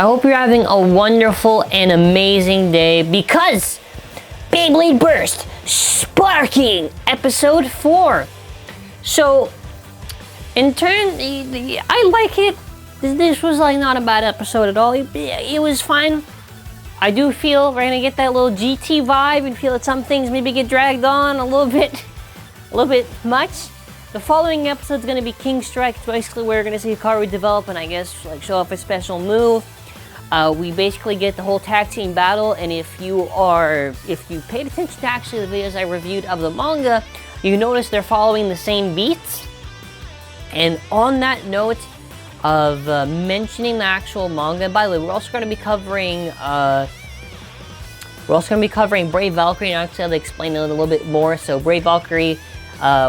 I hope you're having a wonderful and amazing day because Beyblade Burst SuperKing Episode 4. So, in turn, I like it. This was like not a bad episode at all. It was fine. I do feel we're gonna get that little GT vibe and feel that some things maybe get dragged on a little bit much. The following episode is gonna be King Strike. It's basically where we're gonna see Hikaru develop and I guess like show off a special move. We basically get the whole tag team battle, and if you paid attention to actually the videos I reviewed of the manga, you notice they're following the same beats. And on that note of mentioning the actual manga, by the way, we're also going to be covering Brave Valkyrie, and actually I'll explain it a little bit more. So Brave Valkyrie,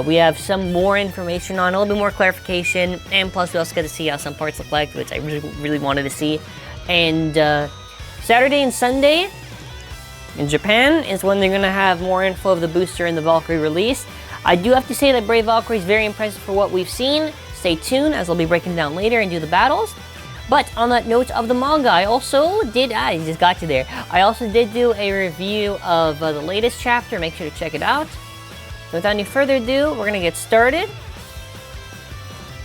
we have some more information on, a little bit more clarification, and plus we also get to see how some parts look like, which I really wanted to see. And Saturday and Sunday in Japan is when they're going to have more info of the booster and the Valkyrie release. I do have to say that Brave Valkyrie is very impressive for what we've seen. Stay tuned as I'll be breaking down later and do the battles. But on that note of the manga, I also did do a review of the latest chapter. Make sure to check it out. Without any further ado, we're going to get started.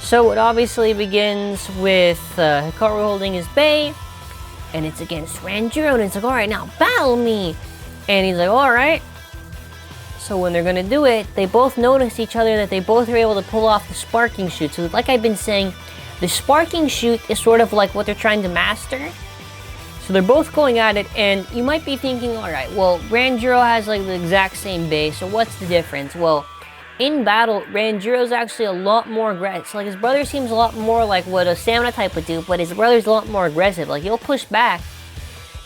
So it obviously begins with Hikaru holding his Bey, and it's against Ranjiro, and it's like, alright, now battle me! And he's like, alright. So when they're gonna do it, they both notice each other that they both are able to pull off the sparking shoot. So like I've been saying, the sparking shoot is sort of like what they're trying to master. So they're both going at it, and you might be thinking, alright, well, Ranjiro has like the exact same base, so what's the difference? Well, in battle, Ranjiro's actually a lot more aggressive. Like his brother seems a lot more like what a stamina type would do, but his brother's a lot more aggressive. Like he'll push back.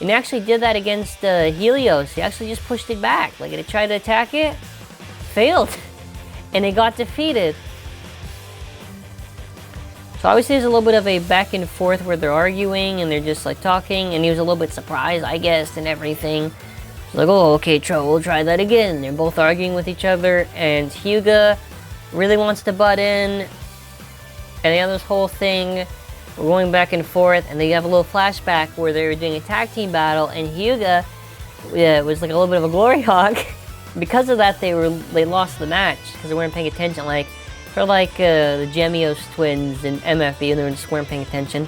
And he actually did that against Helios. He actually just pushed it back. Like it tried to attack it, failed, and it got defeated. So obviously there's a little bit of a back and forth where they're arguing and they're just like talking, and he was a little bit surprised, I guess, and everything. He's like, oh, okay, we'll try that again. They're both arguing with each other, and Hyuga really wants to butt in, and they have this whole thing. We're going back and forth, and they have a little flashback where they were doing a tag team battle, and Hyuga was like a little bit of a glory hog. Because of that, they lost the match because they weren't paying attention. Like for like the Gemios twins and MFB, and they just weren't paying attention.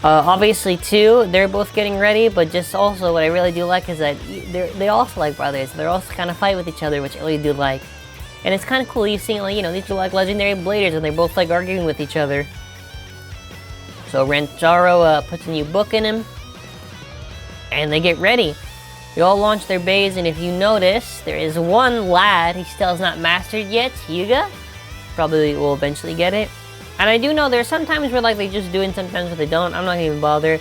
Obviously, too, they're both getting ready, but just also what I really do like is that they also like brothers. They're also kind of fight with each other, which I really do like, and it's kind of cool. You see, like, you know, these are like legendary bladers, and they're both like arguing with each other. So Ranjiro puts a new book in him, and they get ready. They all launch their bays, and if you notice, there is one lad he still has not mastered yet, Hyuga. Probably will eventually get it. And I do know there's some times where like they just do it, sometimes where they don't. I'm not gonna even bother.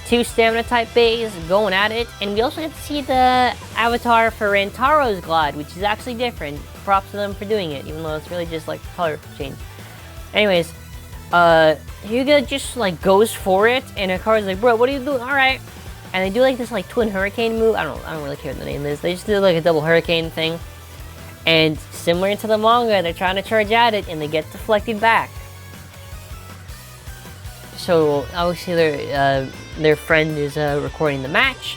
2 stamina type bays going at it, and we also get to see the avatar for Rantaro's Glide, which is actually different. Props to them for doing it, even though it's really just like color change. Anyways. Hyuga just like goes for it, and Hikaru's like, bro, what are you doing? Alright. And they do like this like twin hurricane move. I don't really care what the name is. They just do like a double hurricane thing. And similar to the manga, they're trying to charge at it, and they get deflected back. So obviously their friend is recording the match.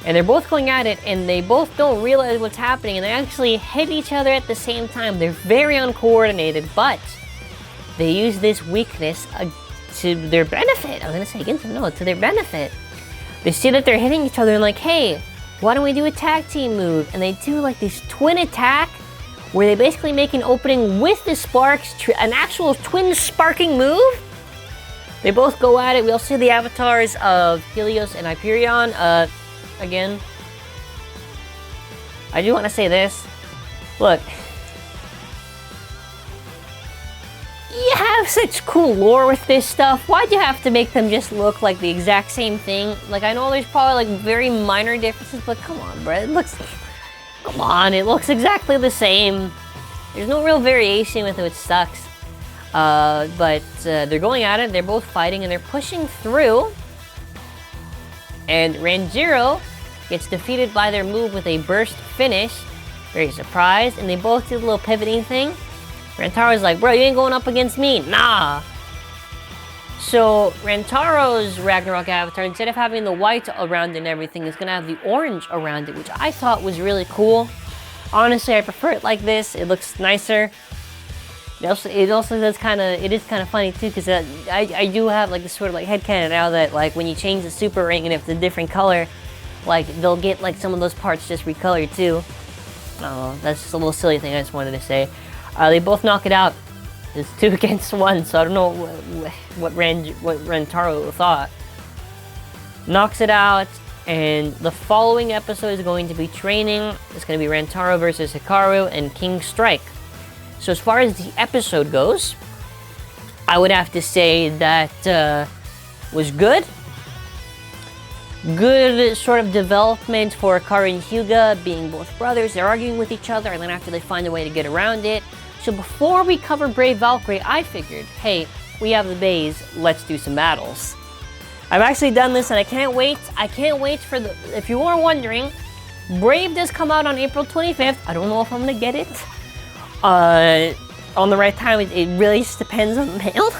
And they're both going at it, and they both don't realize what's happening, and they actually hit each other at the same time. They're very uncoordinated, but they use this weakness to their benefit. I'm gonna say against them, no, to their benefit. They see that they're hitting each other and like, hey, why don't we do a tag team move? And they do like this twin attack where they basically make an opening with the sparks, an actual twin sparking move. They both go at it. We also see the avatars of Helios and Hyperion. Again, I do want to say this. Look. You have such cool lore with this stuff. Why'd you have to make them just look like the exact same thing? Like, I know there's probably like very minor differences, but come on, bro. It looks exactly the same. There's no real variation with it, which sucks. But they're going at it. They're both fighting, and they're pushing through. And Ranjiro gets defeated by their move with a burst finish. Very surprised, and they both do the little pivoting thing. Rantaro's like, bro, you ain't going up against me. Nah. So Rantaro's Ragnarok avatar, instead of having the white around and everything, is gonna have the orange around it, which I thought was really cool. Honestly, I prefer it like this. It looks nicer. It also does it is kind of funny too, because I do have like this sort of like headcanon now that like when you change the super ring and if it's a different color, like they'll get like some of those parts just recolored too. Oh, that's just a little silly thing I just wanted to say. They both knock it out. It's 2 against 1, so I don't know what Rantaro thought. Knocks it out, and the following episode is going to be training. It's going to be Rantaro versus Hikaru and King Strike. So as far as the episode goes, I would have to say that was good. Good sort of development for Hikaru and Hyuga, being both brothers. They're arguing with each other, and then after they find a way to get around it. So before we cover Brave Valkyrie, I figured, hey, we have the bays, let's do some battles. I've actually done this and I can't wait. I can't wait for the, if you are wondering, Brave does come out on April 25th. I don't know if I'm gonna get it on the right time. It really just depends on the mail.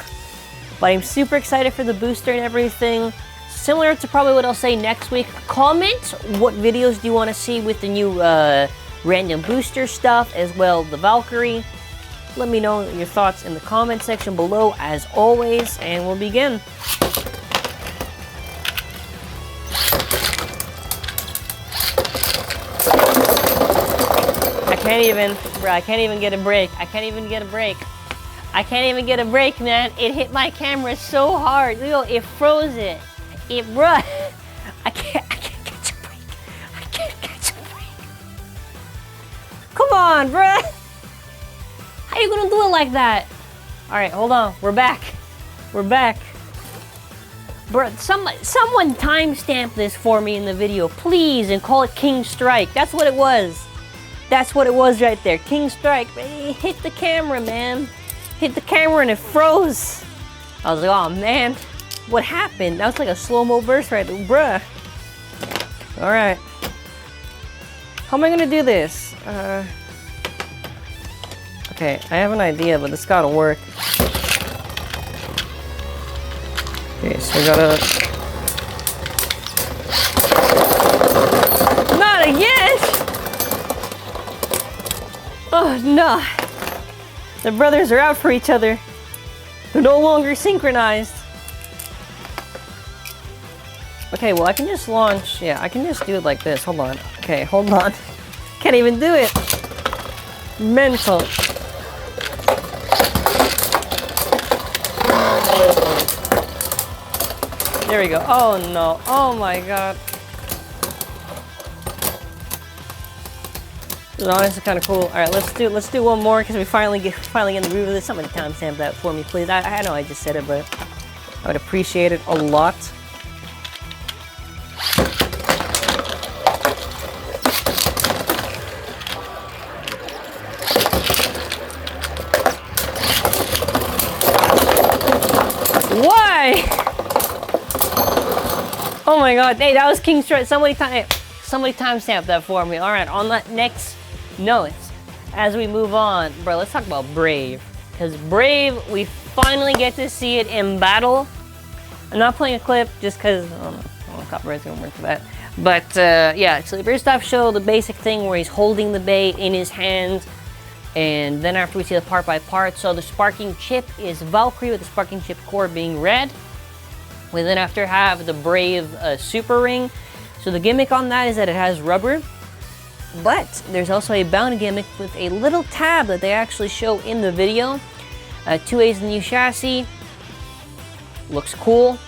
But I'm super excited for the booster and everything. Similar to probably what I'll say next week. Comment what videos do you want to see with the new random booster stuff, as well the Valkyrie. Let me know your thoughts in the comment section below, as always, and we'll begin. I can't even get a break. I can't even get a break. I can't even get a break, man. It hit my camera so hard. Look, it froze it. Bruh. I can't catch a break. I can't catch a break. Come on, bruh. How you gonna do it like that? All right, hold on. We're back. We're back. Bruh, someone timestamp this for me in the video, please, and call it King Strike. That's what it was. That's what it was right there. King Strike. It hit the camera, man. Hit the camera and it froze. I was like, oh man, what happened? That was like a slow-mo burst right there, bruh. All right. How am I gonna do this? Okay, I have an idea, but it's gotta work. Okay, so I gotta... Not again! Oh, no. The brothers are out for each other. They're no longer synchronized. Okay, well, I can just launch... Yeah, I can just do it like this. Hold on. Okay, hold on. Can't even do it. Mental. There we go. Oh no. Oh my god. It's honestly kind of cool. All right, let's do one more because we finally get in the groove of this. Somebody timestamp that for me, please. I know I just said it, but I would appreciate it a lot. Why? Oh my god, hey, that was King Strike. Somebody timestamp that for me. All right, on that next note, as we move on, bro, let's talk about Brave. Because Brave, we finally get to see it in battle. I'm not playing a clip just because, I don't know, copyright's gonna work for that. But yeah, so first off, show the basic thing where he's holding the bay in his hand. And then after we see the part by part, so the sparking chip is Valkyrie with the sparking chip core being red. We then after have the Brave super ring. So the gimmick on that is that it has rubber. But there's also a bound gimmick with a little tab that they actually show in the video. 2A's the new chassis. Looks cool.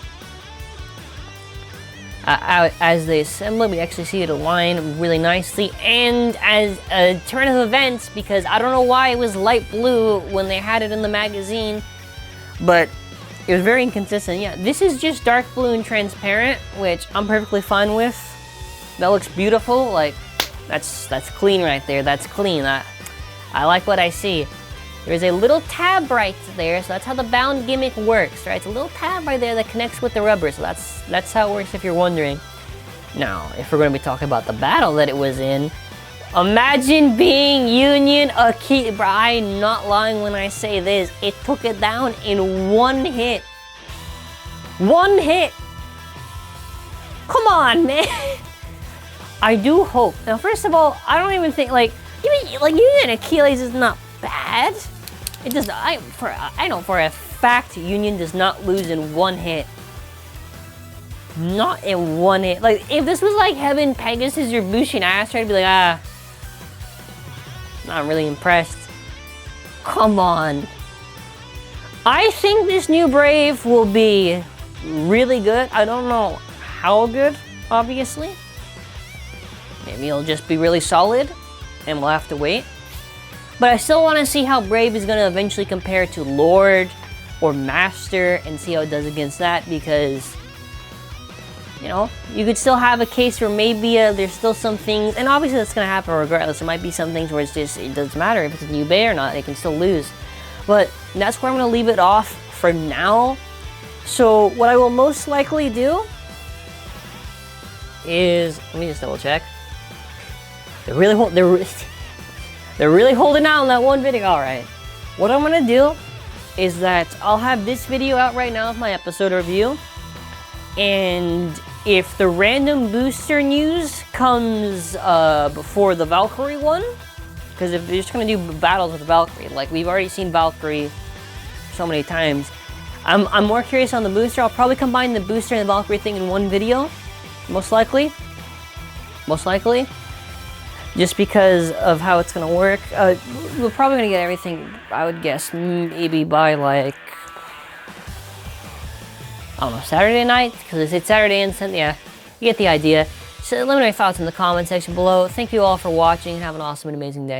As they assemble it, we actually see it align really nicely. And as a turn of events, because I don't know why it was light blue when they had it in the magazine, but it was very inconsistent. Yeah, this is just dark blue and transparent, which I'm perfectly fine with. That looks beautiful. Like, that's clean right there. That's clean. I like what I see. There's a little tab right there, so that's how the bound gimmick works, right? It's a little tab right there that connects with the rubber, so that's how it works if you're wondering. Now, if we're going to be talking about the battle that it was in, imagine being Union Akita. Bro, I'm not lying when I say this. It took it down in one hit. 1 hit. Come on, man. I do hope. Now, first of all, I don't even think like Union Achilles is not bad. It does. I know for a fact Union does not lose in 1 hit. Not in 1 hit. Like if this was like Heaven Pegasus or Bushin Astra, I'd be like, not really impressed. Come on. I think this new Brave will be really good. I don't know how good, obviously. Maybe it'll just be really solid, and we'll have to wait. But I still want to see how Brave is going to eventually compare to Lord or Master and see how it does against that, because, you know, you could still have a case where maybe there's still some things, and obviously that's going to happen regardless. There might be some things where it's just, it doesn't matter if it's a new Bay or not, they can still lose. But that's where I'm going to leave it off for now. So what I will most likely do is, let me just double check. They're really holding out on that one video. All right. What I'm gonna do is that I'll have this video out right now of my episode review, and if the random booster news comes before the Valkyrie one, because if they're just gonna do battles with Valkyrie, like we've already seen Valkyrie so many times, I'm more curious on the booster. I'll probably combine the booster and the Valkyrie thing in one video, most likely. Just because of how it's gonna work. We're probably gonna get everything, I would guess, maybe by like, I don't know, Saturday night? Because it's Saturday and Sunday, yeah, you get the idea. So let me know your thoughts in the comment section below. Thank you all for watching. Have an awesome and amazing day.